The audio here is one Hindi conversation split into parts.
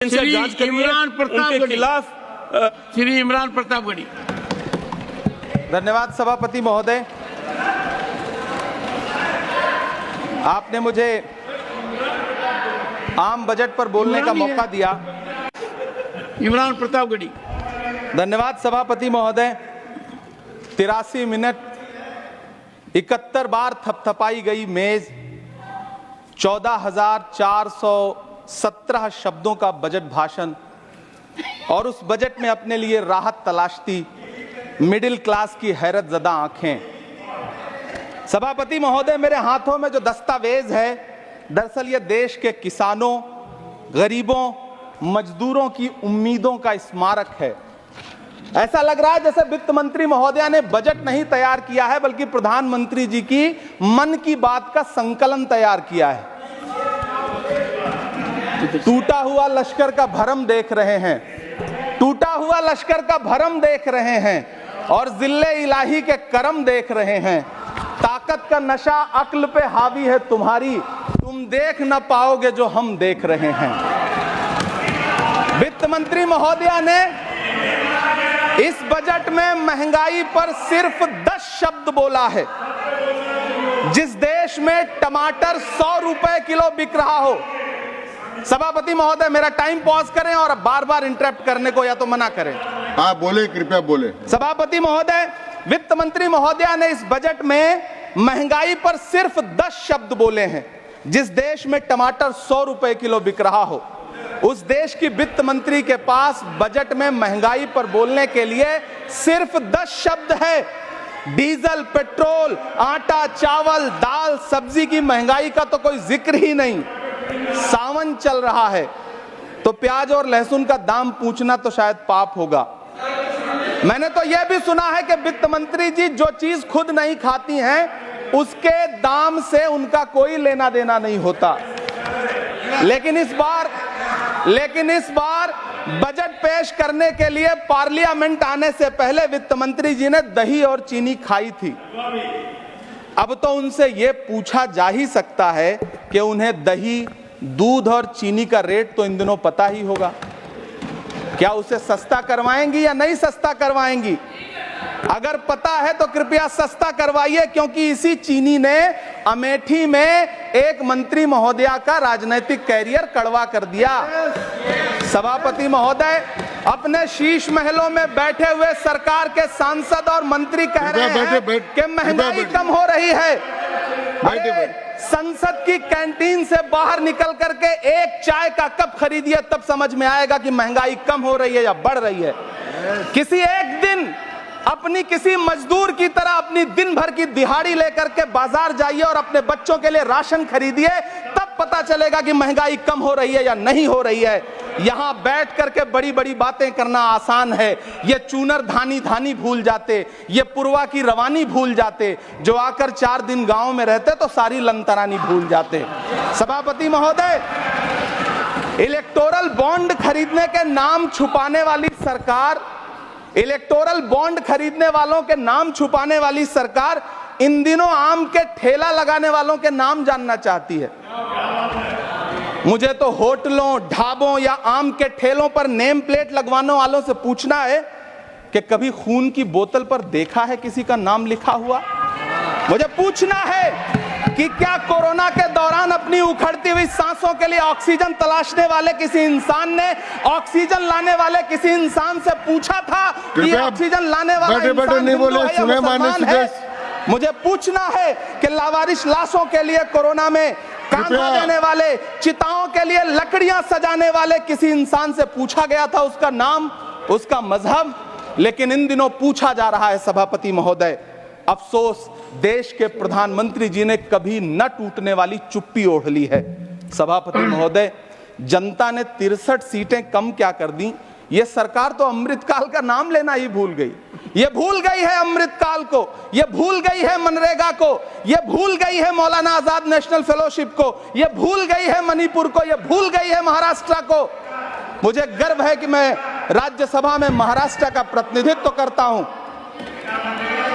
श्री जांच करिए इमरान उनके प्रतापगढ़ी। खिलाफ। श्री इमरान प्रतापगढ़ी। धन्यवाद सभापति महोदय, आपने मुझे आम बजट पर बोलने का मौका दिया। इमरान प्रतापगढ़ी। धन्यवाद सभापति महोदय। 83 मिनट 71 बार थपथपाई गई मेज, 14,417 शब्दों का बजट भाषण और उस बजट में अपने लिए राहत तलाशती मिडिल क्लास की हैरत ज़दा आंखें। सभापति महोदय, मेरे हाथों में जो दस्तावेज है, दरअसल ये देश के किसानों, गरीबों, मजदूरों की उम्मीदों का स्मारक है। ऐसा लग रहा है जैसे वित्त मंत्री महोदया ने बजट नहीं तैयार किया है, बल्कि प्रधानमंत्री जी की मन की बात का संकलन तैयार किया है। टूटा हुआ लश्कर का भरम देख रहे हैं, टूटा हुआ लश्कर का भरम देख रहे हैं और जिल्ले इलाही के करम देख रहे हैं। ताकत का नशा अक्ल पे हावी है तुम्हारी, तुम देख न पाओगे जो हम देख रहे हैं। वित्त मंत्री महोदया ने इस बजट में महंगाई पर सिर्फ 10 शब्द बोला है। जिस देश में टमाटर 100 रुपए किलो बिक रहा हो, सभापति महोदय मेरा टाइम पॉज करें और बार बार इंटरप्ट करने को या तो मना करें। हाँ बोले, कृपया बोले। सभापति महोदय, वित्त मंत्री महोदया ने इस बजट में महंगाई पर सिर्फ 10 शब्द बोले हैं। जिस देश में टमाटर 100 रुपए किलो बिक रहा हो, उस देश की वित्त मंत्री के पास बजट में महंगाई पर बोलने के लिए सिर्फ 10 शब्द है। डीजल, पेट्रोल, आटा, चावल, दाल, सब्जी की महंगाई का तो कोई जिक्र ही नहीं। सावन चल रहा है तो प्याज और लहसुन का दाम पूछना तो शायद पाप होगा। मैंने तो यह भी सुना है कि वित्त मंत्री जी जो चीज खुद नहीं खाती हैं, उसके दाम से उनका कोई लेना देना नहीं होता। लेकिन इस बार बजट पेश करने के लिए पार्लियामेंट आने से पहले वित्त मंत्री जी ने दही और चीनी खाई थी। अब तो उनसे यह पूछा जा ही सकता है कि उन्हें दही, दूध और चीनी का रेट तो इन दिनों पता ही होगा। क्या उसे सस्ता करवाएंगी या नहीं सस्ता करवाएंगी? अगर पता है तो कृपया सस्ता करवाइए, क्योंकि इसी चीनी ने अमेठी में एक मंत्री महोदया का राजनीतिक कैरियर कड़वा कर दिया। सभापति महोदय, अपने शीश महलों में बैठे हुए सरकार के सांसद और मंत्री कह रहे हैं कि महंगाई कम हो रही है। संसद की कैंटीन से बाहर निकल करके एक चाय का कप खरीदिए, तब समझ में आएगा कि महंगाई कम हो रही है या बढ़ रही है। किसी एक दिन अपनी किसी मजदूर की तरह अपनी दिन भर की दिहाड़ी लेकर के बाजार जाइए और अपने बच्चों के लिए राशन खरीदिए, तब पता चलेगा कि महंगाई कम हो रही है या नहीं हो रही है। यहां बैठ करके बड़ी बड़ी बातें करना आसान है। ये चूनर धानी धानी भूल जाते, ये पुरवा की रवानी भूल जाते, जो आकर 4 दिन गांव में रहते तो सारी लंतरानी भूल जाते। सभापति महोदय, इलेक्टोरल बॉन्ड खरीदने के नाम छुपाने वाली सरकार, इलेक्टोरल बॉन्ड खरीदने वालों के नाम छुपाने वाली सरकार इन दिनों आम के ठेला लगाने वालों के नाम जानना चाहती है। मुझे तो होटलों, ढाबों या आम के ठेलों पर नेम प्लेट लगवाने वालों से पूछना है कि कभी खून की बोतल पर देखा है किसी का नाम लिखा हुआ? मुझे पूछना है कि क्या कोरोना के दौरान अपनी उखड़ती हुई सांसों के लिए ऑक्सीजन तलाशने वाले किसी इंसान ने ऑक्सीजन लाने वाले किसी इंसान से पूछा था कि ऑक्सीजन लाने वाला इंसान हिंदू है या मुसलमान है? मुझे पूछना है कि लावारिश लाशों के लिए कोरोना में कांधा देने वाले, चिताओं के लिए लकड़ियां सजाने वाले किसी इंसान से पूछा गया था उसका नाम, उसका मजहब? लेकिन इन दिनों पूछा जा रहा है। सभापति महोदय, अफसोस देश के प्रधानमंत्री जी ने कभी न टूटने वाली चुप्पी ओढ़ ली है। सभापति महोदय, जनता ने 63 सीटें कम क्या कर दी, ये सरकार तो अमृतकाल का नाम लेना ही भूल गई। ये भूल गई है अमृतकाल को, ये भूल गई है मनरेगा को, ये भूल गई है मौलाना आजाद नेशनल फेलोशिप को, ये भूल गई है मणिपुर को, ये भूल गई है महाराष्ट्र को। मुझे गर्व है कि मैं राज्यसभा में महाराष्ट्र का प्रतिनिधित्व करता हूं।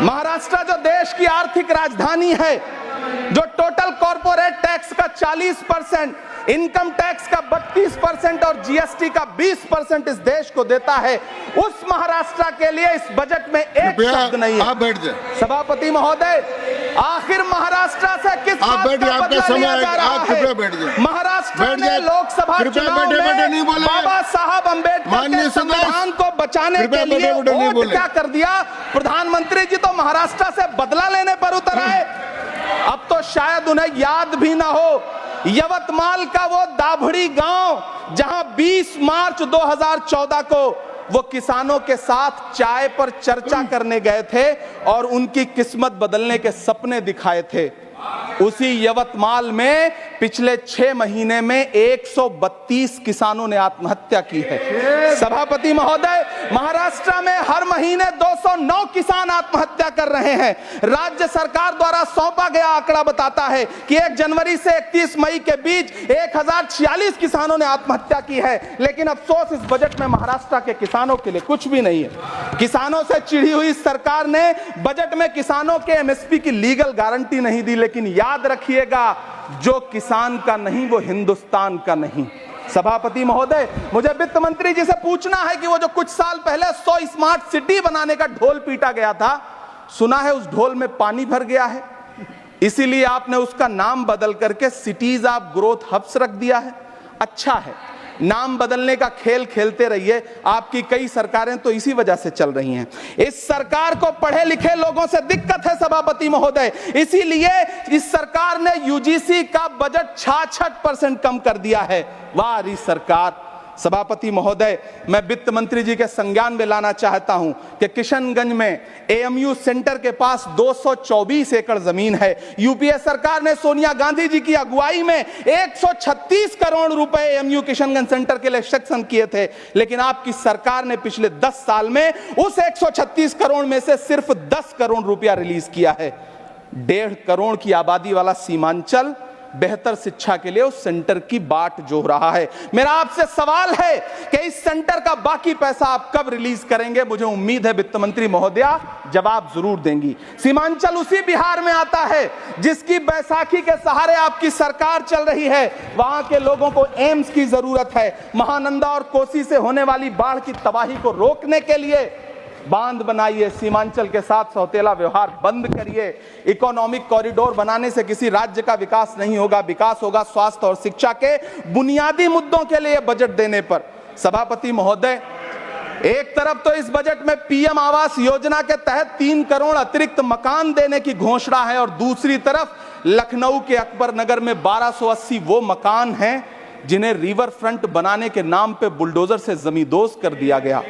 महाराष्ट्र जो देश की आर्थिक राजधानी है, जो टोटल कॉर्पोरेट टैक्स का 40%, इनकम टैक्स का 32% और जीएसटी का 20% इस देश को देता है, उस महाराष्ट्र के लिए इस बजट में एक शब्द नहीं है। आप बैठ जाए। सभापति महोदय, आखिर महाराष्ट्र से किस आप बात बैठिए, का आपका बदला समय लिया जा है, रहा आप है? कृपया बैठ जाए। महाराष्ट्र बैठ ने जाए। लोकसभा कृपया चुनाव बैठे बैठे नहीं में बोले। बाबा साहब अम्बेडकर माननीय के सदस्य, संविधान को बचाने कृपया के लिए बैठे बैठे नहीं वोट बोले। क्या कर दिया? प्रधानमंत्री जी तो महाराष्ट्र से बदला लेने पर उतर आए। अब तो शायद उन्हें याद भी ना हो यवतमाल का वो दाभड़ी गांव जहां 20 मार्च 2014 को वो किसानों के साथ चाय पर चर्चा करने गए थे और उनकी किस्मत बदलने के सपने दिखाए थे। उसी यवतमाल में पिछले 6 महीने में 132 किसानों ने आत्महत्या की है। सभापति महोदय, महाराष्ट्र में हर महीने 209 किसान आत्महत्या कर रहे हैं। राज्य सरकार द्वारा सौंपा गया आंकड़ा बताता है कि 1 जनवरी से 31 मई के बीच 1046 किसानों ने आत्महत्या की है। लेकिन अफसोस, इस बजट में महाराष्ट्र के किसानों के लिए कुछ भी नहीं है। किसानों से चिढ़ी हुई सरकार ने बजट में किसानों के एमएसपी की लीगल गारंटी नहीं दी। लेकिन याद रखिएगा, जो किसान का नहीं वो हिंदुस्तान का नहीं। सभापति महोदय, मुझे वित्त मंत्री जी से पूछना है कि वो जो कुछ साल पहले 100 स्मार्ट सिटी बनाने का ढोल पीटा गया था, सुना है उस ढोल में पानी भर गया है, इसीलिए आपने उसका नाम बदल करके सिटीज ऑफ ग्रोथ हब्स रख दिया है। अच्छा है, नाम बदलने का खेल खेलते रहिए। आपकी कई सरकारें तो इसी वजह से चल रही हैं। इस सरकार को पढ़े लिखे लोगों से दिक्कत है सभापति महोदय, इसीलिए इस सरकार ने यूजीसी का बजट 66% कम कर दिया है। वाह री सरकार। सभापति महोदय, मैं वित्त मंत्री जी के संज्ञान में लाना चाहता हूं कि किशनगंज में एएमयू सेंटर के पास 224 एकड़ जमीन है। यूपीए सरकार ने सोनिया गांधी जी की अगुवाई में 136 करोड़ रुपए एएमयू किशनगंज सेंटर के लिए सेक्शन किए थे। लेकिन आपकी सरकार ने पिछले 10 साल में उस 136 करोड़ में से सिर्फ 10 करोड़ रुपया रिलीज किया है। 1.5 करोड़ की आबादी वाला सीमांचल बेहतर शिक्षा के लिए उस सेंटर की बाट जोह रहा है। मेरा आपसे सवाल है कि इस सेंटर का बाकी पैसा आप कब रिलीज करेंगे? मुझे उम्मीद है वित्त मंत्री महोदया जवाब जरूर देंगी। सीमांचल उसी बिहार में आता है जिसकी बैसाखी के सहारे आपकी सरकार चल रही है। वहां के लोगों को एम्स की जरूरत है। महानंदा और कोसी से होने वाली बाढ़ की तबाही को रोकने के लिए बांध बनाइए, सीमांचल के साथ सौतेला व्यवहार बंद करिए। इकोनॉमिक कॉरिडोर बनाने से किसी राज्य का विकास नहीं होगा, विकास होगा स्वास्थ्य और शिक्षा के बुनियादी मुद्दों के लिए बजट देने पर। सभापति महोदय, एक तरफ तो इस बजट में पीएम आवास योजना के तहत 3 करोड़ अतिरिक्त मकान देने की घोषणा है और दूसरी तरफ लखनऊ के अकबर नगर में 1280 वो मकान हैं जिन्हें रिवर फ्रंट बनाने के नाम पे बुलडोजर से जमींदोज कर दिया गया।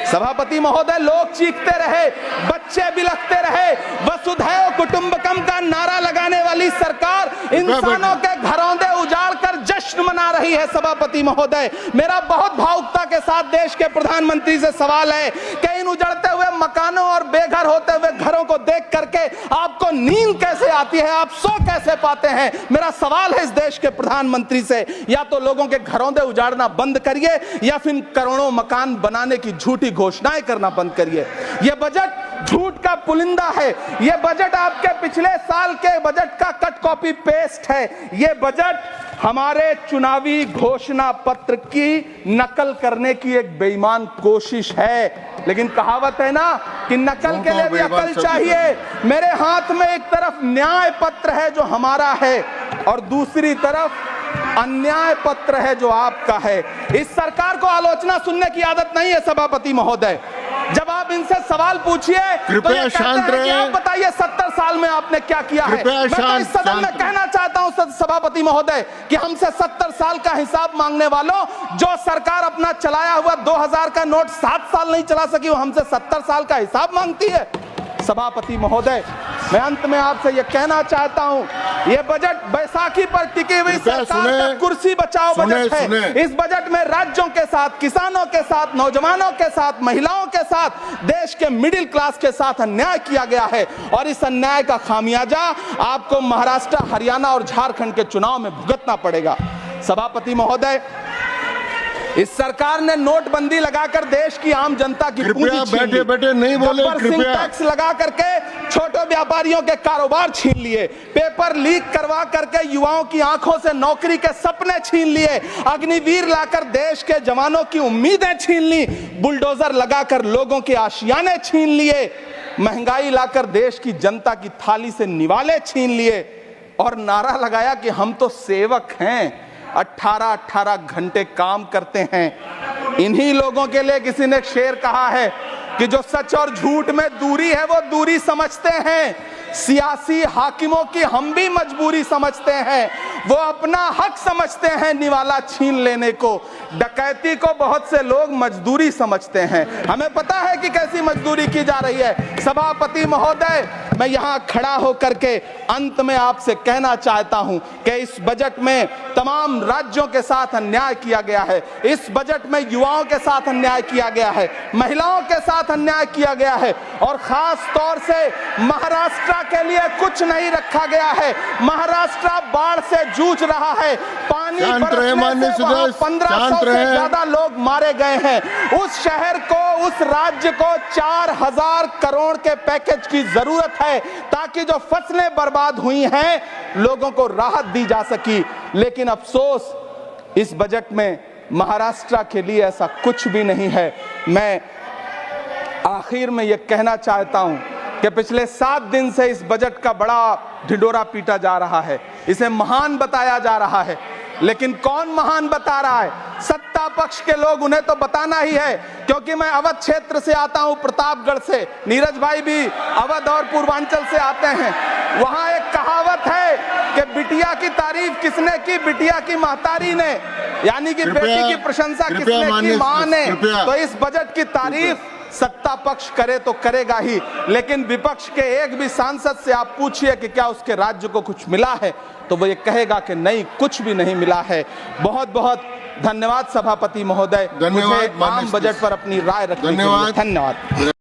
सभापति महोदय, लोग चीखते रहे, बच्चे बिलखते रहे, वसुधैव कुटुंबकम का नारा लगाने वाली सरकार इंसानों के घरौंदे उजाड़ कर जश्न मना रही है। सभापति महोदय, मेरा बहुत भावुकता के साथ देश के प्रधानमंत्री से सवाल है कि इन उजड़ते हुए मकानों और बेघर होते हुए घरों को देख करके आपको नींद कैसे आती है, आप सो कैसे पाते हैं? मेरा सवाल है इस देश के प्रधानमंत्री से, या तो लोगों के घरौंदे उजाड़ना बंद करिए या फिर करोड़ों मकान बनाने की झूठी घोषणाएं करना बंद करिए। यह बजट झूठ का पुलिंदा है। यह बजट आपके पिछले साल के बजट का कट कॉपी पेस्ट है। यह बजट हमारे चुनावी घोषणा पत्र की नकल करने की एक बेईमान कोशिश है। लेकिन कहावत है ना कि नकल के लिए भी अकल चाहिए। मेरे हाथ में एक तरफ न्याय पत्र है जो हमारा है और दूसरी तरफ अन्याय पत्र है जो आपका है। इस सरकार को आलोचना सुनने की आदत नहीं है सभापति महोदय। जब आप इनसे सवाल पूछिए तो ये कहते हैं कि आप बताइए 70 साल में आपने क्या किया है। मैं तो इस सदन में कहना चाहता हूं सभापति महोदय कि हमसे 70 साल का हिसाब मांगने वालों, जो सरकार अपना चलाया हुआ 2000 का नोट 7 साल नहीं चला सकी, वो हमसे 70 साल का हिसाब मांगती है। सभापति महोदय, मैं अंत में आपसे यह कहना चाहता हूं, यह बजट बैसाखी पर टिकी हुई सरकार का कुर्सी बचाओ बजट है। इस बजट में राज्यों के साथ, किसानों के साथ, नौजवानों के साथ, महिलाओं के साथ, देश के मिडिल क्लास के साथ अन्याय किया गया है और इस अन्याय का खामियाजा आपको महाराष्ट्र, हरियाणा और झारखंड के चुनाव में भुगतना पड़ेगा। सभापति महोदय, इस सरकार ने नोटबंदी लगाकर देश की आम जनता की पूंजी कृपया छीन ली। बैठे बैठे नहीं बोले, गब्बर सिंह कृपया। टैक्स लगा करके छोटे व्यापारियों के कारोबार छीन लिए, पेपर लीक करवा करके युवाओं की आंखों से नौकरी के सपने छीन लिए, अग्निवीर लाकर देश के जवानों की उम्मीदें छीन ली, बुलडोजर लगाकर लोगों के आशियाने छीन लिए, महंगाई लाकर देश की जनता की थाली से निवाले छीन लिए और नारा लगाया कि हम तो सेवक हैं, 18-18 घंटे काम करते हैं। इन्हीं लोगों के लिए किसी ने शेर कहा है कि जो सच और झूठ में दूरी है वो दूरी समझते हैं, सियासी हाकिमों की हम भी मजबूरी समझते हैं, वो अपना हक समझते हैं निवाला छीन लेने को, डकैती को बहुत से लोग मजदूरी समझते हैं। हमें पता है कि कैसी मजदूरी की जा रही है। सभापति महोदय, मैं यहां खड़ा होकर के अंत में आपसे कहना चाहता हूं कि इस बजट में तमाम राज्यों के साथ अन्याय किया गया है, इस बजट में युवाओं के साथ अन्याय किया गया है, महिलाओं के साथ अन्याय किया गया है और खास तौर से महाराष्ट्र के लिए कुछ नहीं रखा गया है। महाराष्ट्र बाढ़ से जूझ रहा है, पानी बरसने से वहां 1500 से ज्यादा लोग मारे गए हैं। उस शहर को, उस राज्य को 4000 करोड़ के पैकेज की जरूरत है ताकि जो फसलें बर्बाद हुई हैं लोगों को राहत दी जा सकी। लेकिन अफसोस इस बजट में महाराष्ट्र के लिए ऐसा कुछ भी नहीं है। मैं आखिर में यह कहना चाहता हूं कि पिछले 7 दिन से इस बजट का बड़ा ढिंढोरा पीटा जा रहा है, इसे महान बताया जा रहा है, लेकिन कौन महान बता रहा है? सत्ता पक्ष के लोग, उन्हें तो बताना ही है, क्योंकि मैं अवध क्षेत्र से आता हूं, प्रतापगढ़ से, नीरज भाई भी अवध और पूर्वांचल से आते हैं। वहां एक कहावत है कि बिटिया की तारीफ किसने की? बिटिया की महतारी ने, यानी कि बेटी की प्रशंसा किसने की? मां ने। तो इस बजट की तारीफ सत्ता पक्ष करे तो करेगा ही, लेकिन विपक्ष के एक भी सांसद से आप पूछिए कि क्या उसके राज्य को कुछ मिला है, तो वो ये कहेगा कि नहीं, कुछ भी नहीं मिला है। बहुत बहुत धन्यवाद सभापति महोदय, मुझे आम बजट पर अपनी राय रखने के लिए। धन्यवाद।